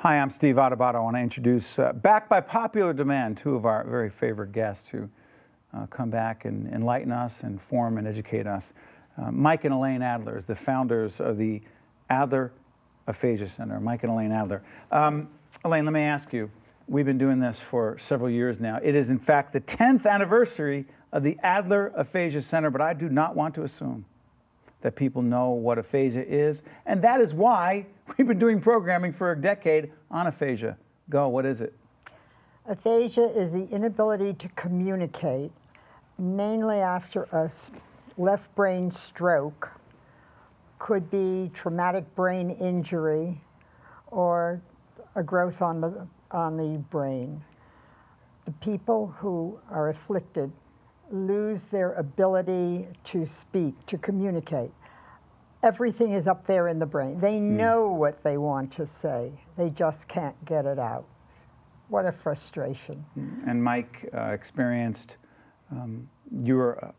Hi, I'm Steve Adubato. I want to introduce, back by popular demand, two of our very favorite guests who come back and enlighten us, inform, and educate us. Mike and Elaine Adler is the founders of the Adler Aphasia Center. Mike and Elaine Adler. Elaine, let me ask you, we've been doing this for several years now. It is, in fact, the 10th anniversary of the Adler Aphasia Center, but I do not want to assume that people know what aphasia is, and that is why we've been doing programming for a decade on aphasia. Go, what is it? Aphasia is the inability to communicate, mainly after a left brain stroke, could be traumatic brain injury, or a growth on the brain. The people who are afflicted lose their ability to speak, to communicate. Everything is up there in the brain. They know what they want to say. They just can't get it out. What a frustration. And Mike experienced, you were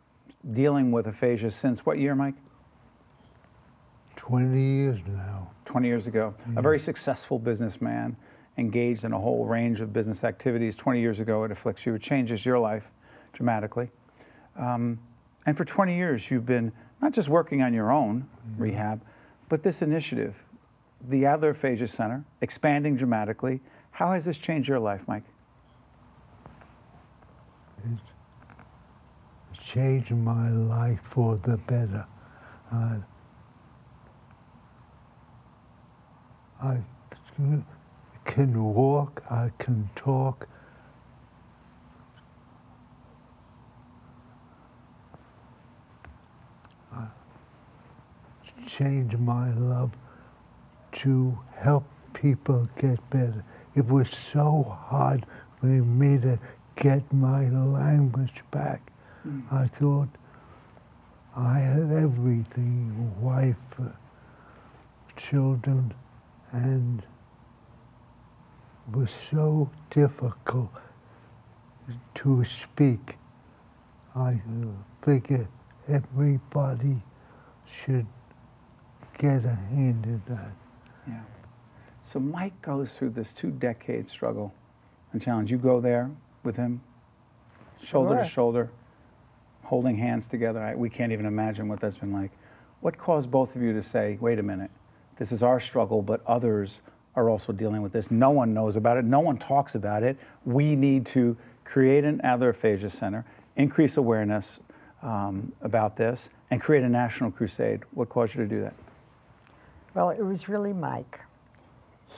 dealing with aphasia since what year, Mike? 20 years now. 20 years ago. A very successful businessman, engaged in a whole range of business activities. 20 years ago, it afflicts you. It changes your life dramatically. And for 20 years, you've been not just working on your own rehab, but this initiative, the Adler Aphasia Center, expanding dramatically. How has this changed your life, Mike? It's changed my life for the better. I can walk, I can talk. Change my love to help people get better. It was so hard for me to get my language back. I thought I had everything, wife, children, and it was so difficult to speak. I figured everybody should get a hand in that. Yeah. So Mike goes through this 2-decade struggle and challenge. You go there with him, shoulder to shoulder, holding hands together. We can't even imagine what that's been like. What caused both of you to say, wait a minute, this is our struggle, but others are also dealing with this. No one knows about it. No one talks about it. We need to create an Adler Aphasia Center, increase awareness about this, and create a national crusade. What caused you to do that? Well, it was really Mike.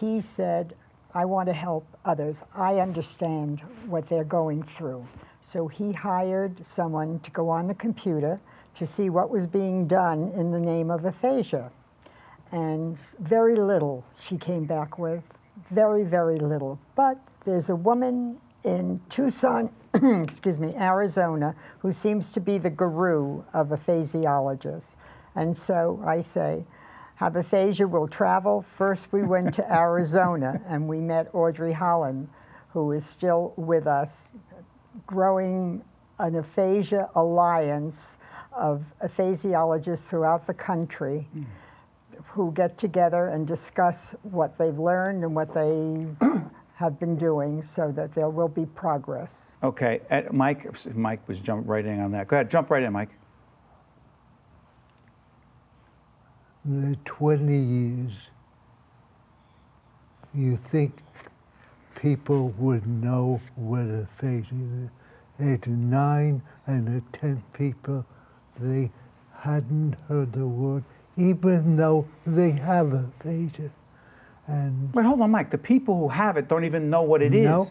He said, I want to help others. I understand what they're going through. So he hired someone to go on the computer to see what was being done in the name of aphasia. And very little she came back with, very, very little. But there's a woman in Tucson, excuse me, Arizona, who seems to be the guru of aphasiologists. And so I say, have aphasia, we'll travel. First we went to Arizona and we met Audrey Holland, who is still with us, growing an aphasia alliance of aphasiologists throughout the country who get together and discuss what they've learned and what they have been doing so that there will be progress. Okay, Mike was jumping right in on that. Go ahead, jump right in, Mike. In the 20 years, you think people would know what aphasia is. At 9 and the 10 people, they hadn't heard the word, even though they have aphasia. And but hold on, Mike. The people who have it don't even know what it is.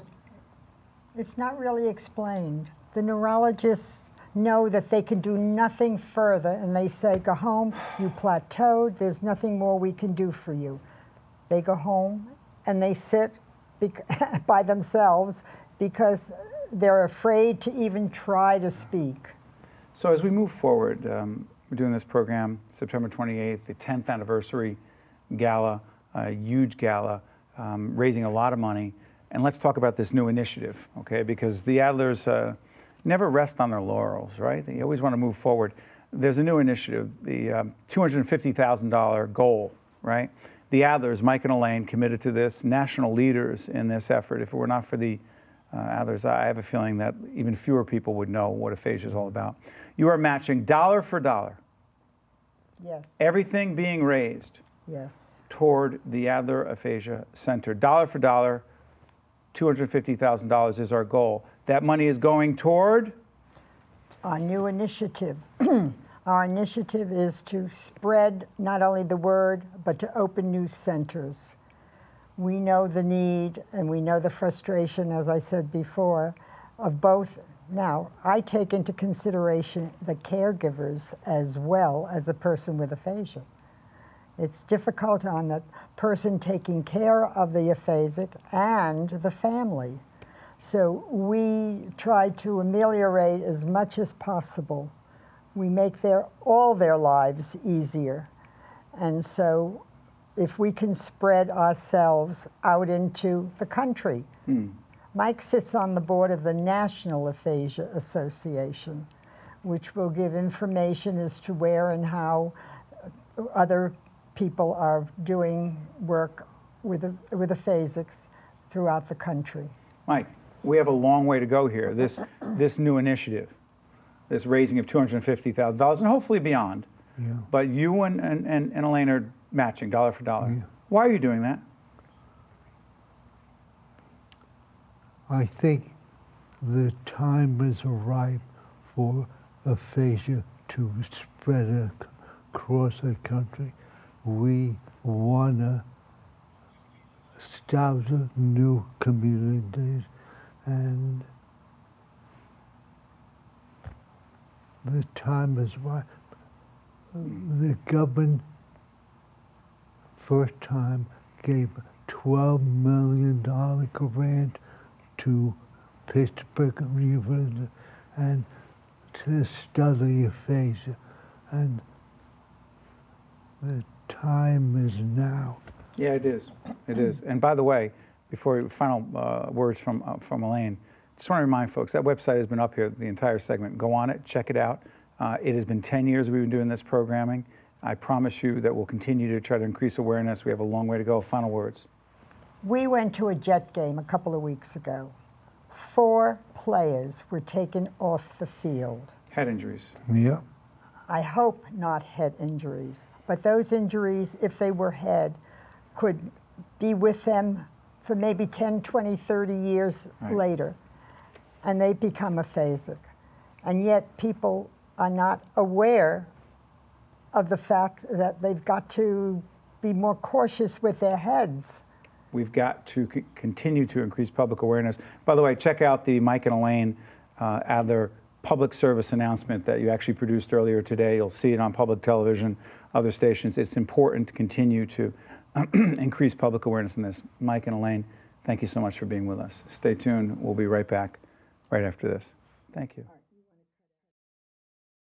It's not really explained. The neurologists know that they can do nothing further, and they say, go home, you plateaued, there's nothing more we can do for you. They go home and they sit by themselves because they're afraid to even try to speak. So as we move forward, we're doing this program September 28th, the 10th anniversary gala, a huge gala, raising a lot of money. And let's talk about this new initiative, okay? Because the Adlers never rest on their laurels, right? They always want to move forward. There's a new initiative, the $250,000 goal, right? the Adlers, Mike and Elaine, committed to this, national leaders in this effort. If it were not for the Adlers, I have a feeling that even fewer people would know what aphasia is all about. You are matching dollar for dollar. Yes. Everything being raised. Yes. Toward the Adler Aphasia Center. Dollar for dollar, $250,000 is our goal. That money is going toward? Our new initiative. Our initiative is to spread not only the word, but to open new centers. We know the need and we know the frustration, as I said before, of both. Now, I take into consideration the caregivers as well as the person with aphasia. It's difficult on the person taking care of the aphasic and the family. So we try to ameliorate as much as possible. We make all their lives easier. And so if we can spread ourselves out into the country. Mike sits on the board of the National Aphasia Association, which will give information as to where and how other people are doing work with aphasics throughout the country. Mike, we have a long way to go here. This new initiative, this raising of $250,000 and hopefully beyond. Yeah. But you and Elaine are matching dollar for dollar. Yeah. Why are you doing that? I think the time is ripe for aphasia to spread across the country. We want to establish new communities, and the time is right. The government first time gave $12 million grant to Pittsburgh University and to study aphasia, and the time is now. Yeah, it is. It is. And by the way, before final words from Elaine, just want to remind folks that website has been up here the entire segment. Go on it, check it out. It has been 10 years we've been doing this programming. I promise you that we'll continue to try to increase awareness. We have a long way to go. Final words. We went to a Jet game a couple of weeks ago. 4 players were taken off the field. Head injuries. Yeah. I hope not head injuries, but those injuries, if they were head, could be with them for maybe 10, 20, 30 years later, and they become aphasic. And yet people are not aware of the fact that they've got to be more cautious with their heads. We've got to continue to increase public awareness. By the way, check out the Mike and Elaine Adler public service announcement that you actually produced earlier today. You'll see it on public television, other stations. It's important to continue to increase public awareness in this. Mike and Elaine, thank you so much for being with us. Stay tuned. We'll be right back right after this. Thank you.